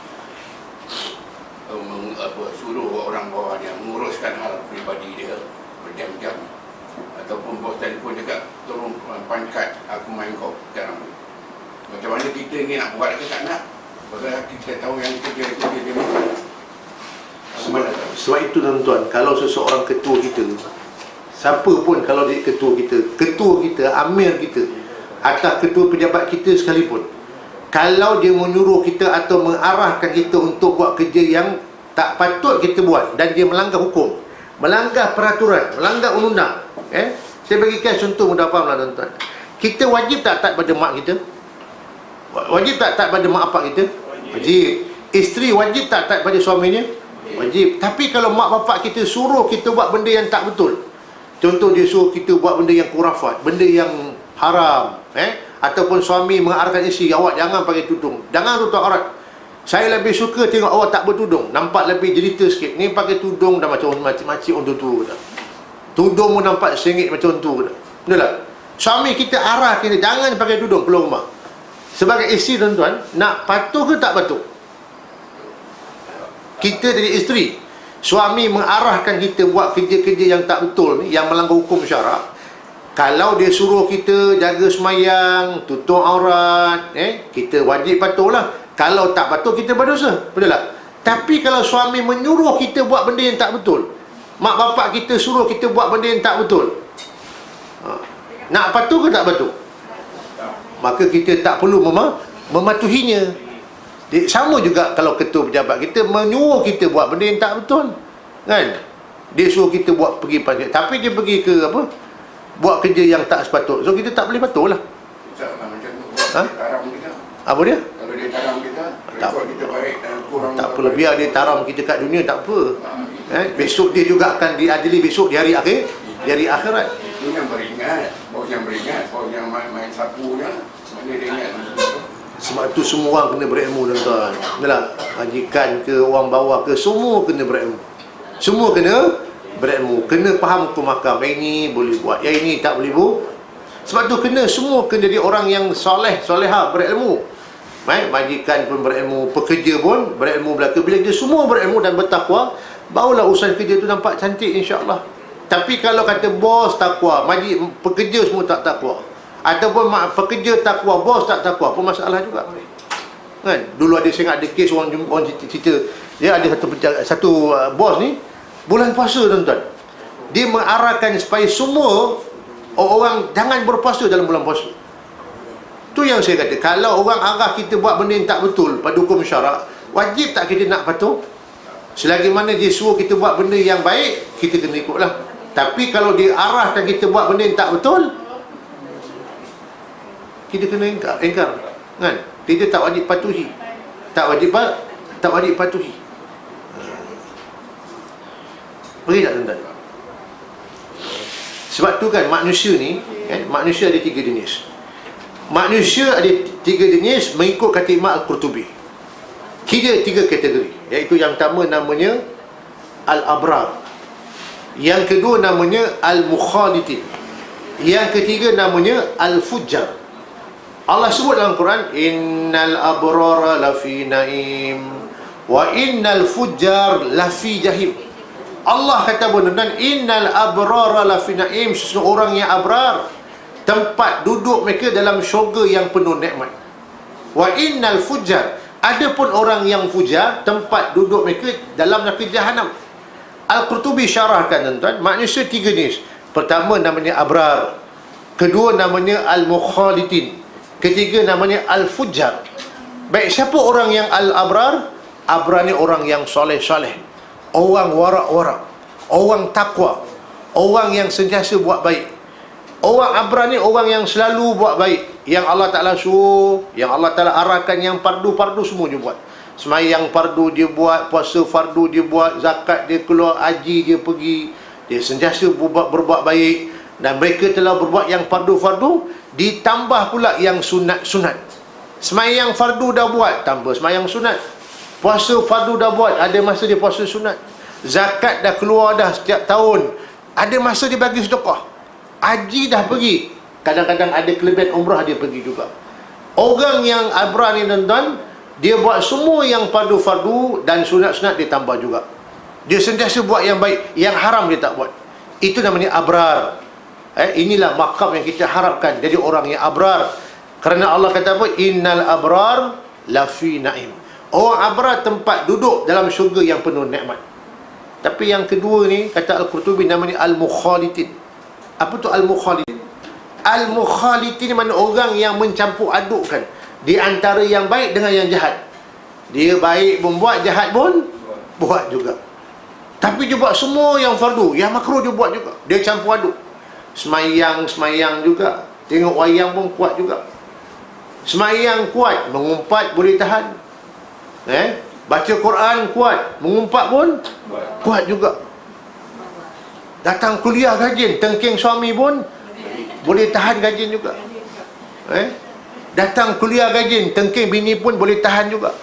suruh orang bawah dia menguruskan hal pribadi dia berjam-jam, ataupun bos telefon cakap tolong pangkat aku main kau sekarang, macam mana kita ni nak buat ke tak nak? Padahal kita tahu yang kerja dia sebab itu tuan-tuan, kalau seseorang ketua kita, siapa pun, kalau dia ketua kita, amir kita, atau ketua pejabat kita sekalipun, kalau dia menyuruh kita atau mengarahkan kita untuk buat kerja yang tak patut kita buat, dan dia melanggar hukum, melanggar peraturan, melanggar undang-undang, saya bagikan contoh mudah faham lah tuan-tuan. Kita wajib tak taat pada mak kita? Wajib tak taat pada mak bapak kita? Wajib. Isteri wajib tak taat pada suaminya? Wajib. Tapi kalau mak bapak kita suruh kita buat benda yang tak betul, contoh dia suruh kita buat benda yang khurafat, benda yang haram, ataupun suami mengarahkan isteri, awak jangan pakai tudung, jangan tutup aurat, saya lebih suka tengok awak tak bertudung, nampak lebih jelita sikit, ni pakai tudung dah macam makcik orang tu kata, tudung pun nampak sengit macam tu kata. Betul tak? Suami kita arah kita jangan pakai tudung keluar rumah. Sebagai isteri tuan-tuan, nak patuh ke tak patuh? Kita jadi isteri, suami mengarahkan kita buat kerja-kerja yang tak betul ni, yang melanggar hukum syarak, kalau dia suruh kita jaga semayang, tutup aurat, kita wajib patuhlah. Kalau tak patuh, kita berdosa. Betul tak? Tapi kalau suami menyuruh kita buat benda yang tak betul, mak bapak kita suruh kita buat benda yang tak betul, nak patuh ke tak patuh? Maka kita tak perlu mematuhinya. Sama juga kalau ketua pejabat kita menyuruh kita buat benda yang tak betul, kan? Dia suruh kita buat pergi pangkat, tapi dia pergi ke apa, buat kerja yang tak sepatut, so kita tak boleh patuh lah. macam tu. Taram kita. Apa dia? Kalau dia taram kita, rekod kita baik dan kurang. Tak apa, biar dia taram kita kat dunia, tak apa. Besok dia juga akan diadili besok di hari akhir, di hari akhirat. Itu yang beringat, bos yang main sapu je, mana dia ingat. Sebab tu semua orang kena berilmu tuan-tuan. Betul, majikan ke, orang bawah ke, semua kena berilmu. Semua kena berilmu, kena faham hukum mahkam. Yang ini boleh buat, yang ini tak boleh buat. Sebab tu semua kena jadi orang yang soleh, soleha, berilmu. Majikan pun berilmu, pekerja pun berilmu belaka. Bila dia semua berilmu dan bertakwa, barulah urusan kerja tu nampak cantik, insya-Allah. Tapi kalau kata bos takwa, pekerja semua tak takwa, ataupun pekerja takwa, bos tak takwa, pun masalah juga, kan? Dulu saya ingat ada kes orang cerita, dia ada satu bos ni, bulan puasa tuan-tuan, dia mengarahkan supaya semua orang jangan berpuasa dalam bulan puasa. Tu yang saya kata, kalau orang arah kita buat benda yang tak betul pada hukum syarak, wajib tak kita nak patuh? Selagi mana dia suruh kita buat benda yang baik, kita kena ikutlah. Tapi kalau dia arahkan kita buat benda yang tak betul, kita kena engkar, kan? Kita tak wajib patuhi, tak wajib patuhi. Boleh tak tuan-tuan? Sebab tu kan manusia ni, manusia ada 3 jenis. Manusia ada 3 jenis mengikut kata Imam Al-Qurtubi. Tiga kategori, iaitu yang pertama namanya Al-Abrar, yang kedua namanya Al-Mukhalitin, yang ketiga namanya Al-Fujjar. Allah sebut dalam Quran, innal abrara lafi naim wa innal fujjar lafi jahim. Allah kata benar, innal abrara lafi naim, seseorang yang abrar, tempat duduk mereka dalam syurga yang penuh nikmat. Wa innal fujjar, adapun orang yang fujar, tempat duduk mereka dalam neraka jahanam. Al-Qurtubi syarahkan tuan-tuan, manusia 3 jenis. Pertama namanya abrar, kedua namanya al-mukhalitin, ketiga namanya al-fujjar. Baik, siapa orang yang al-abrar? Abrar ni orang yang soleh-soleh, orang warak-warak, orang takwa, orang yang sentiasa buat baik. Orang abrar ni orang yang selalu buat baik, yang Allah Ta'ala suruh, yang Allah Ta'ala arahkan, yang fardu-fardu semua dia buat. Semayang fardu dia buat, puasa fardu dia buat, zakat dia keluar, haji dia pergi, dia sentiasa berbuat baik. Dan mereka telah berbuat yang fardu-fardu, ditambah pula yang sunat-sunat. Semayang fardu dah buat, tambah semayang sunat. Puasa fardu dah buat, ada masa dia puasa sunat. Zakat dah keluar dah setiap tahun, ada masa dia bagi sedekah. Haji dah pergi, kadang-kadang ada kelebihan umrah dia pergi juga. Orang yang abrar ni tuan-tuan, dia buat semua yang fardu-fardu dan sunat-sunat dia tambah juga. Dia sentiasa buat yang baik, yang haram dia tak buat. Itu namanya abrar. Inilah maqam yang kita harapkan, jadi orang yang abrar. Kerana Allah kata apa? Innal abrar lafi naim. Orang abrar tempat duduk dalam syurga yang penuh nikmat. Tapi yang kedua ni, kata Al-Qurtubi, namanya al-mukhalitin. Apa tu al-mukhalitin? Al-mukhalitin mana orang yang mencampur adukkan di antara yang baik dengan yang jahat. Dia baik pun buat, jahat pun buat juga. Tapi dia buat semua yang fardu, yang makruh dia buat juga. Dia campur aduk. Semayang juga. Tengok wayang pun kuat juga. Semayang kuat, mengumpat boleh tahan. Baca Quran kuat, mengumpat pun kuat juga. Datang kuliah rajin, tengking suami pun boleh tahan rajin juga. Datang kuliah rajin, tengking bini pun boleh tahan juga.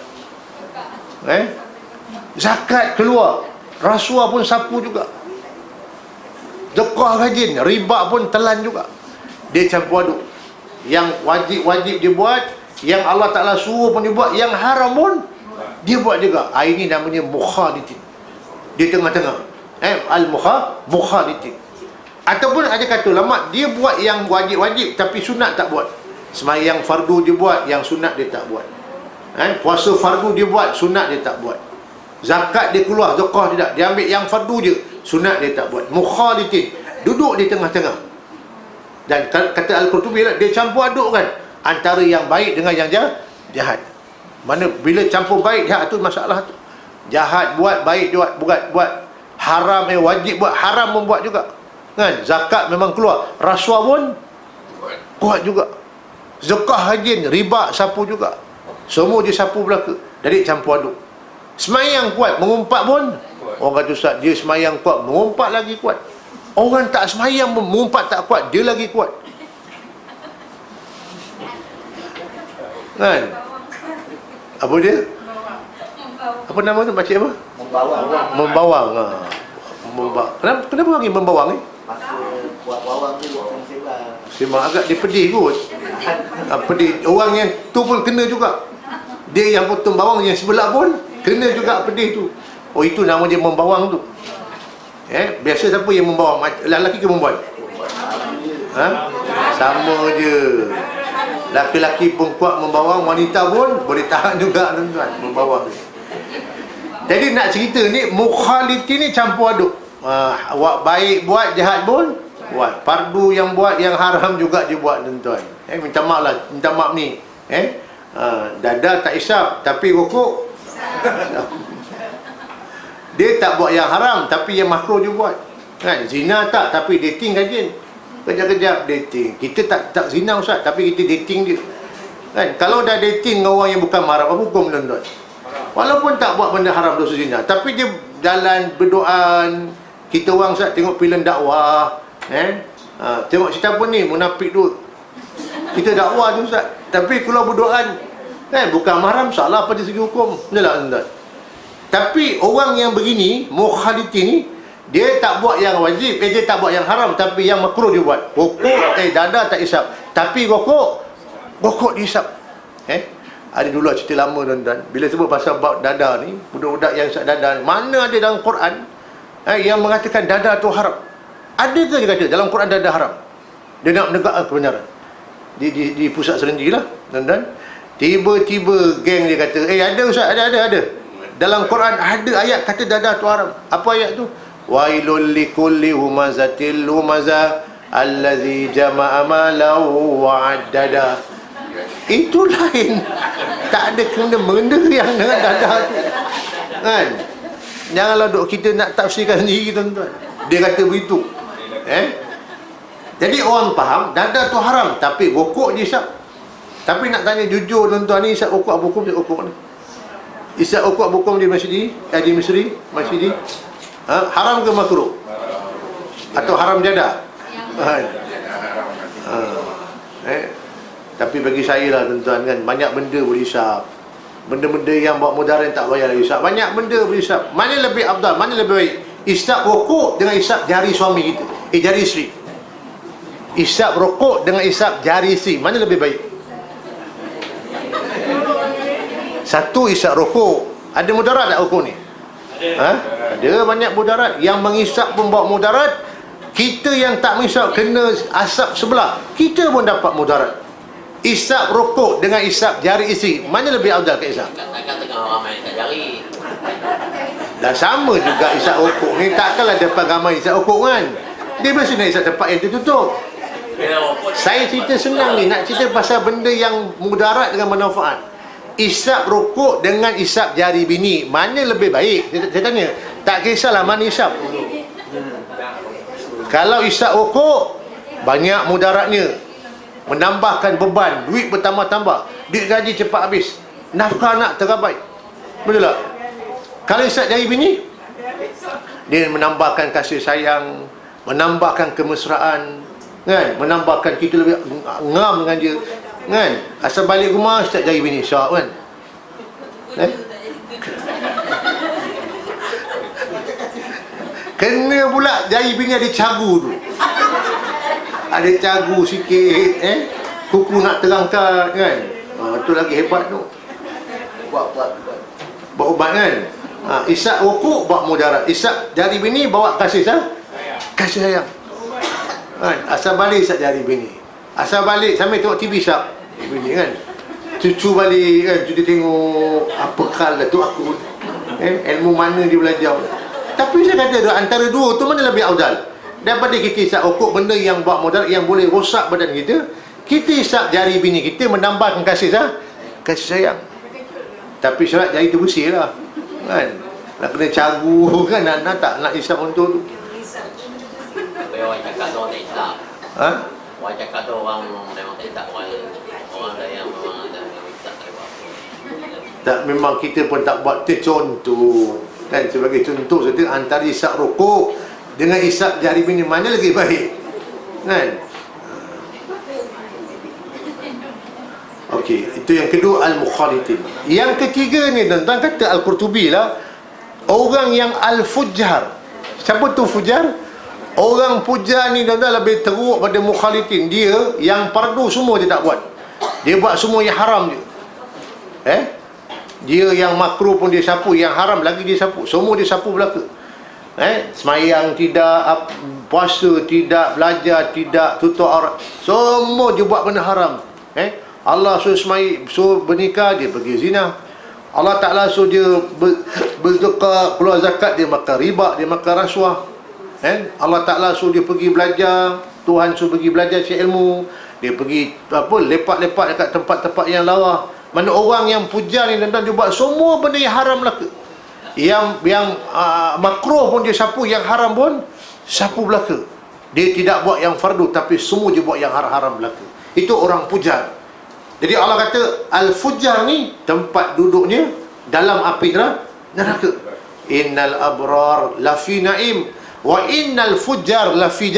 Zakat keluar, rasuah pun sapu juga. Dekah rajin, riba pun telan juga. Dia campur aduk. Yang wajib-wajib dia buat, yang Allah Ta'ala suruh pun dia buat, yang haram pun dia buat juga. Ini namanya mukhalitin. Di tengah-tengah. Al-mukhalitin. Ataupun ada kata ulama, dia buat yang wajib-wajib tapi sunat tak buat. Semayang fardu dia buat, yang sunat dia tak buat. Puasa fardu dia buat, sunat dia tak buat. Zakat dia keluar, zakah tidak. Dia ambil yang fardu je, sunat dia tak buat. Mukhalitin. Duduk di tengah-tengah. Dan kata Al-Qurtubi, dia campur aduk kan antara yang baik dengan yang jahat. Mana bila campur baik jahat tu masalah tu. Jahat buat, baik buat. Haram wajib buat, haram pun buat juga. Kan? Zakat memang keluar, rasuah pun kuat juga. Zakah rajin, riba sapu juga. Semua dia sapu belaka. Jadi campur aduk. Semayang kuat, mengumpat pun orang kata, Ustaz, dia semayang kuat, mengumpat lagi kuat. Orang tak semayang pun mengumpat tak kuat, dia lagi kuat. Kan? Apa dia? Apa nama tu? Baca apa? Membawang. Kenapa panggil membawang ni? Buat bawang tu Sembang agak dia pedih kot. Pedih. Orang yang tu pun kena juga. Dia yang potong bawang yang sebelah pun kena juga pedih tu. Oh, itu nama dia membawang tu. Biasa siapa yang membawang? Lelaki ke perempuan? Sama je. Laki-laki pun kuat membawang, wanita pun boleh tahan juga tuan-tuan membawang. Jadi nak cerita ni, mukhalitin ni campur aduk. Baik buat, jahat pun buat. Fardu yang buat, yang haram juga dia buat tuan-tuan. Minta maaf lah, minta maaf ni. Dada tak isap tapi rokok. Dia tak buat yang haram tapi yang makruh dia buat. Kan? Zina tak tapi dating rajin. Kejap-kejap dating. Kita tak zina Ustaz tapi kita dating dia. Kan? Kalau dah dating dengan orang yang bukan mahram, apa hukum tuan-tuan? Walaupun tak buat benda haram dosa zina, tapi dia jalan berdoaan. Kita orang Ustaz tengok filem dakwah, tengok cerita apa ni, munafik tu. Kita dakwah tu Ustaz, tapi kalau berdoaan bukan mahram, salah pada segi hukum. Benar tak tuan-tuan? Tapi orang yang begini, mukhalitin ni, dia tak buat yang wajib, dia tak buat yang haram, tapi yang makruh dia buat. Rokok, dada tak isap, tapi rokok diisap. Ada dulu cerita lama tuan-tuan, bila sebut pasal bab dada ni, budak-budak yang isap dada ni, mana ada dalam Quran yang mengatakan dada tu haram? Ada tu dia kata dalam Quran dada haram. Dia nak menegakkan kebenaran di pusat Serenji lah tuan-tuan. Tiba-tiba geng dia kata, ada Ustaz, ada dalam Quran ada ayat kata dada tu haram. Apa ayat tu? Wailul likulli humazatil lumazah allazi jama'a malahu wa'addada. Itu lain. Tak ada kena-mena yang dengan dada tu. Kan? Janganlah duk kita nak tafsirkan sendiri tuan-tuan. Dia kata begitu. Jadi orang faham dada tu haram tapi rokok je isap. Tapi nak tanya jujur tuan-tuan ni, isap rokok apa hukum dia rokok ni? Isap rokok apa hukum di Masjid Masjid haram ke makruh? Atau haram jadah? Tapi bagi saya lah tuan-tuan kan, banyak benda boleh hisap. Benda-benda yang buat mudarat tak payah hisap. Banyak benda boleh hisap. Mana lebih afdal, mana lebih baik? Hisap rokok dengan hisap jari suami kita, jari isteri. Hisap rokok dengan hisap jari isteri, mana lebih baik? Satu hisap rokok, ada mudarat tak rokok ni? Ada banyak mudarat. Yang menghisap pun bawa mudarat. Kita yang tak menghisap kena asap sebelah, kita pun dapat mudarat. Isap rokok dengan isap jari isteri, mana lebih afdal ke isap? Takkan tengah ramai kat jari. Dan sama juga isap rokok ni, takkanlah dapat ramai isap rokok kan. Dia mesti nak isap tempat yang tertutup. Saya cerita senang ni, nak cerita pasal benda yang mudarat dengan manfaat. Isap rokok dengan isap jari bini, mana lebih baik? Saya tanya. Tak kisahlah mana isap. Kalau isap rokok, banyak mudaratnya, menambahkan beban, duit bertambah-tambah, duit gaji cepat habis, nafkah anak terabait. Betul tak? Kalau isap jari bini, dia menambahkan kasih sayang, menambahkan kemesraan, kan? Menambahkan kita lebih ngam dengan dia, kan? Asal balik rumah isap jari bini, syok kan? Kena pula jari bini ada cagu tu, ada cagu sikit, kuku nak terangkat kan. Itu lagi hebat tu, buat ubat kan. Isap rokok bawa mudarat, isap jari bini bawa kasih sayang kan. Asal balik isap jari bini, asal balik sambil tengok TV isap jari bini kan. Cucu balik kan, cucu tengok apa kal lah tu aku, ilmu mana dia belajar. Tapi saya kata antara dua tu mana lebih afdal? Daripada kita isap rokok, benda yang buat mudarat, yang boleh rosak badan kita, kita isap jari bini kita, menambahkan kasih sayang. Tapi syarat jari tu bersih lah kan. Nak kena cagu kan, nak tak nak isap untuk tu. Tapi orang cakap tu orang tak isap. Orang cakap tu orang memang tak isap. Orang dah yang memang ada isap tak buat apa. Tak, memang kita pun tak buat tercontoh kan. Sebagai contoh saja, antara isap rokok dengan isap jari bini, mana lagi baik kan? Okey, itu yang kedua, al-mukhalitin. Yang ketiga ni tuan-tuan, kata Al-Qurtubi lah, orang yang al-fujjar. Siapa tu fujjar? Orang pujar ni tuan-tuan lebih teruk pada mukhalitin. Dia yang fardu semua dia tak buat, dia buat semua yang haram je. Dia yang makruh pun dia sapu, yang haram lagi dia sapu, semua dia sapu belaka. Semayang tidak, puasa tidak, belajar tidak, tutup aurat, semua dia buat benda haram. Allah suruh suruh bernikah, dia pergi zina. Allah Ta'ala suruh dia berzakat, keluar zakat, dia makan riba, dia makan rasuah. Allah Ta'ala suruh dia pergi belajar, Tuhan suruh pergi belajar cari ilmu, dia pergi lepak-lepak dekat tempat-tempat yang lawa. Mana orang yang puja ni tuan-tuan, dia buat semua benda yang haram belaka. Yang makruh pun dia sapu, yang haram pun sapu belaka. Dia tidak buat yang fardu, tapi semua dia buat yang haram belaka. Itu orang pujar. Jadi Allah kata al-fujjar ni tempat duduknya dalam api neraka. Innal abrar lafi naim wa innal fujjar lafi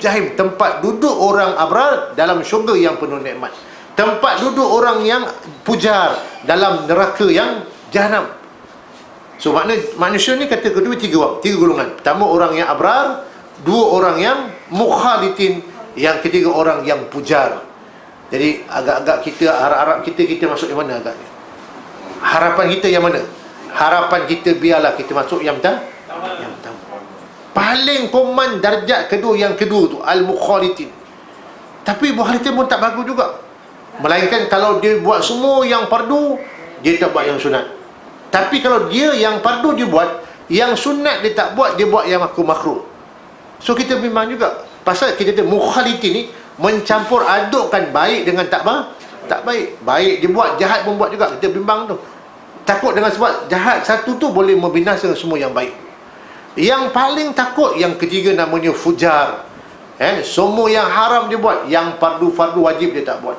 jahim. Tempat duduk orang abrar dalam syurga yang penuh nikmat, tempat duduk orang yang pujar dalam neraka yang jahanam. So manusia ni kata kedua, tiga golongan. Pertama orang yang abrar, dua orang yang mukhalitin, yang ketiga orang yang pujar. Jadi agak-agak kita harap kita masuk yang mana agaknya? Harapan kita yang mana? Harapan kita biarlah kita masuk yang pertama. Paling koman darjat kedua, yang kedua tu al-mukhalitin. Tapi mukhalitin pun tak bagus juga. Melainkan kalau dia buat semua yang fardu, dia tak buat yang sunat. Tapi kalau dia yang fardu dia buat, yang sunat dia tak buat, dia buat yang makruh. So kita bimbang juga. Pasal kita kata mukhalitin ni mencampur adukkan baik dengan tak baik. Baik dia buat, jahat pun buat juga. Kita bimbang tu. Takut dengan sebab jahat satu tu boleh membinasakan semua yang baik. Yang paling takut yang ketiga, namanya fujar. Semua yang haram dia buat, yang fardu wajib dia tak buat.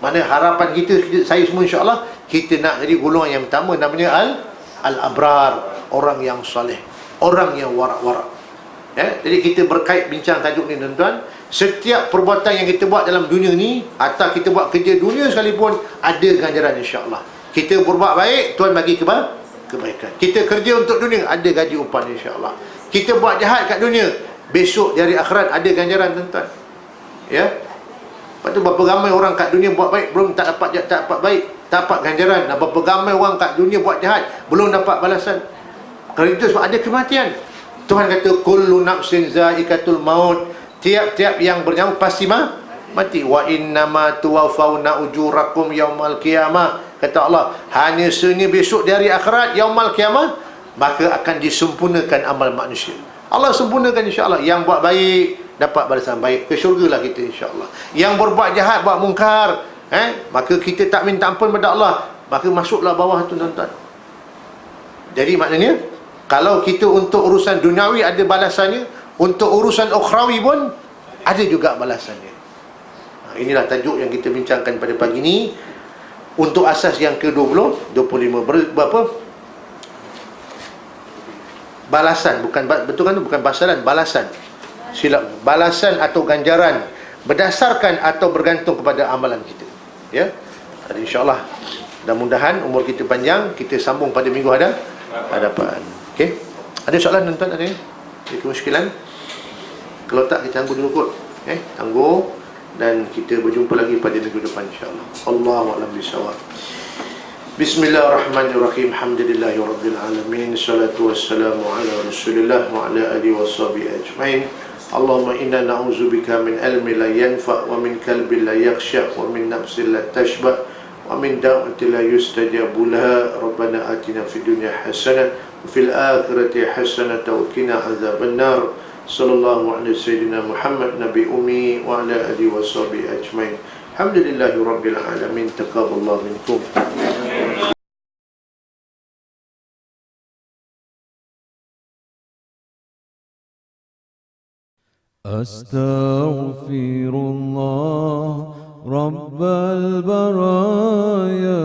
Mana harapan kita saya semua insya-Allah kita nak jadi golongan yang pertama, namanya al-abrar, orang yang soleh, orang yang warak-warak. Jadi kita berkait bincang tajuk ni tuan-tuan, Setiap perbuatan yang kita buat dalam dunia ni, atau kita buat kerja dunia sekalipun, ada ganjaran insya-Allah. Kita berbuat baik, Tuhan bagi kebaikan. Kita kerja untuk dunia, ada gaji upah insya-Allah. Kita buat jahat kat dunia, besok di hari akhirat ada ganjaran, tuan-tuan. Ya. Lepas tu berapa ramai orang kat dunia buat baik, belum tak dapat baik, tak dapat ganjaran. Dan berapa ramai orang kat dunia buat jahat, belum dapat balasan. Kerana itu sebab ada kematian. Tuhan kata kullu nafsin zaikatul maut, tiap-tiap yang bernyawa pasti mati. Wa innama tuwaffawna ujurakum yaumal qiyamah, kata Allah, hanya seni besok di hari akhirat, yaumal qiyamah, maka akan disempurnakan amal manusia. Allah sempurnakan insya-Allah. Yang buat baik dapat balasan baik, ke syurga lah kita insya-Allah. Yang berbuat jahat, buat mungkar, maka kita tak minta ampun pada Allah, maka masuklah bawah tu, tuan-tuan. Jadi maknanya, kalau kita untuk urusan duniawi ada balasannya, untuk urusan ukhrawi pun ada juga balasannya. Inilah tajuk yang kita bincangkan pada pagi ini. Untuk asas yang ke-20, 25 berapa? Balasan, bukan betul kan, bukan basalan, balasan. Silap, balasan atau ganjaran berdasarkan atau bergantung kepada amalan kita. Ya. Dan insya-Allah, mudah-mudahan umur kita panjang, kita sambung pada minggu hadapan. Okey. Ada soalan, tuan-tuan, ada? Ada kemusykilan? Kalau tak, kita tangguh dulu kot. Tangguh, dan kita berjumpa lagi pada minggu depan insya-Allah. Allahu a'lam bishawab. Bismillahirrahmanirrahim. Alhamdulillahirabbil alamin. Salatu wassalamu ala Rasulillah wa ala alihi washabihi ajmain. Allahumma inna na'udzubika min ilmin la yanfa' wa min qalbin la yakhsha' wa min nafsin la tashba' wa min da'watin la yustajabu laha. Rabbana atina fid dunya hasanah wa fil akhirati hasanah wa qina adzaban nar. Sallallahu alaihi sayyidina Muhammad nabi ummi wa ala alihi washabihi ajmain. Alhamdulillahirabbil alamin. Taqabbalallahu minkum. Astaghfirullah Rabbal baraya,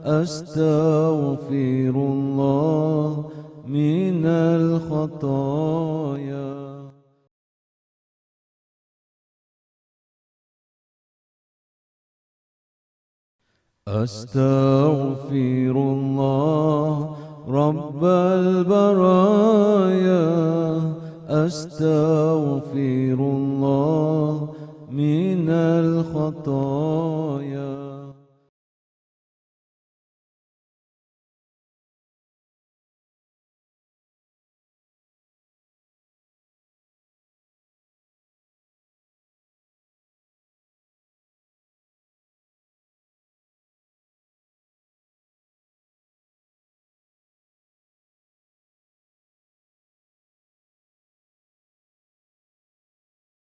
astaghfirullah minal khataya. Astaghfirullah Rabbal baraya, astaghfirullah minal khataya.